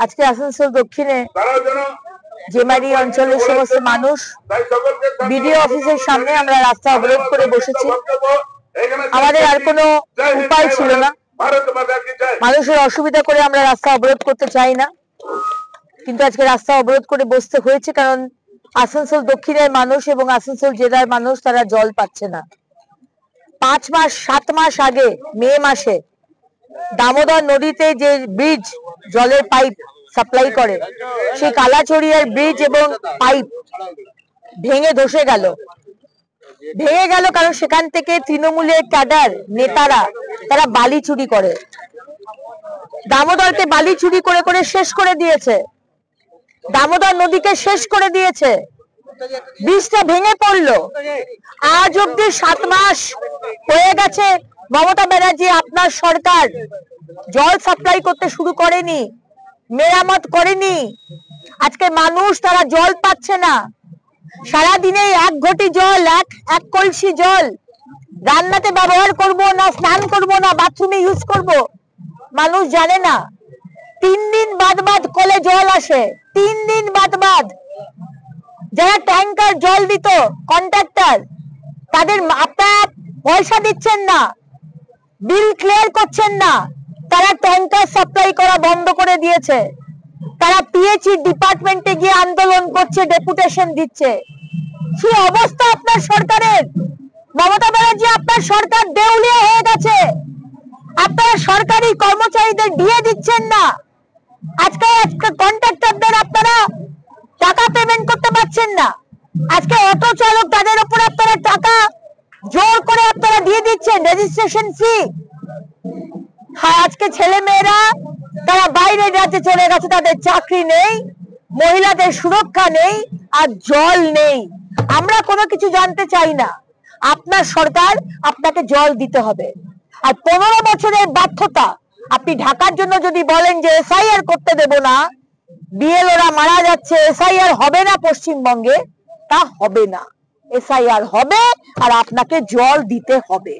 আজকে আসানসোল দক্ষিণে জেমারি অঞ্চলের সমস্ত মানুষ বিডিও অফিসের সামনে আমরা রাস্তা অবরোধ করে বসেছি। আমাদের আর কোনো উপায় ছিল না, মানুষের অসুবিধা করে আমরা রাস্তা অবরোধ করতে চাই না, কিন্তু আজকে রাস্তা অবরোধ করে বসতে হয়েছে কারণ আসানসোল দক্ষিণের মানুষ এবং আসানসোল জেলার মানুষ তারা জল পাচ্ছে না। 5 মাস 7 মাস আগে মে মাসে দামোদর নদীতে যে ব্রিজ জলের পাইপ সাপ্লাই করে সেই কালাচড়িয়ার ব্রিজ এবং পাইপ ভেঙে ধসে গেল কারণ সেখান থেকে তৃণমূলের ক্যাডার নেতারা তারা বালি চুরি করে, দামোদরকে বালি চুরি করে করে শেষ করে দিয়েছে, দামোদর নদীকে শেষ করে দিয়েছে, ব্রিজটা ভেঙে পড়লো। আজ অব্দি 7 মাস হয়ে গেছে, মমতা ব্যানার্জি আপনার সরকার জল সাপ্লাই করতে শুরু করেনি, মেরামত করেনি। আজকে মানুষ তারা জল পাচ্ছে না, সারাদিনে 1 ঘটি জল, এক কলসি জল রান্নাতে ব্যবহার করব না, স্নান করব না, বাথরুমে ইউজ করব মানুষ জানে না। 3 দিন বাদ কলে জল আসে, 3 দিন বাদ। যারা ট্যাঙ্কার জল দিত কন্ট্রাক্টর, তাদের আপনারা পয়সা দিচ্ছেন না, বিল ক্লিয়ার করছেন না, তারা ট্যাঙ্কার সাপ্লাই করা বন্ধ করে দিয়েছে। তারা পিএইচই ডিপার্টমেন্টে গিয়ে আন্দোলন করছে, ডেপুটেশন দিচ্ছে। কি অবস্থা আপনার সরকারের! মমতা ব্যানার্জি আপনার সরকার দেউলিয়া হয়ে গেছে, আপনারা সরকারি কর্মচারীদের দিয়ে দিচ্ছেন না। আজকে কন্ট্রাক্টরদের আপনারা টাকা পেমেন্ট করতে পারছেন না, আজকে অটো চালক তাদের উপর আপনারা টাকা জোর করে আপনারা দিয়ে দিচ্ছেন রেজিস্ট্রেশন ফি। আজকে ছেলে মেয়েরা তারা বাইরের রাজ্যে চলে গেছে, তাদের চাকরি নেই, মহিলাদের সুরক্ষা নেই, আর জল নেই। আমরা কোনো কিছু জানতে চাই না, আপনার সরকার আপনাকে জল দিতে হবে। আর 15 বছরের ব্যর্থতা আপনি ঢাকার জন্য যদি বলেন যে এসআইআর করতে দেব না, বিএলওরা মারা যাচ্ছে, এসআইআর হবে না পশ্চিমবঙ্গে, তা হবে না। এসআইআর হবে আর আপনাকে জল দিতে হবে।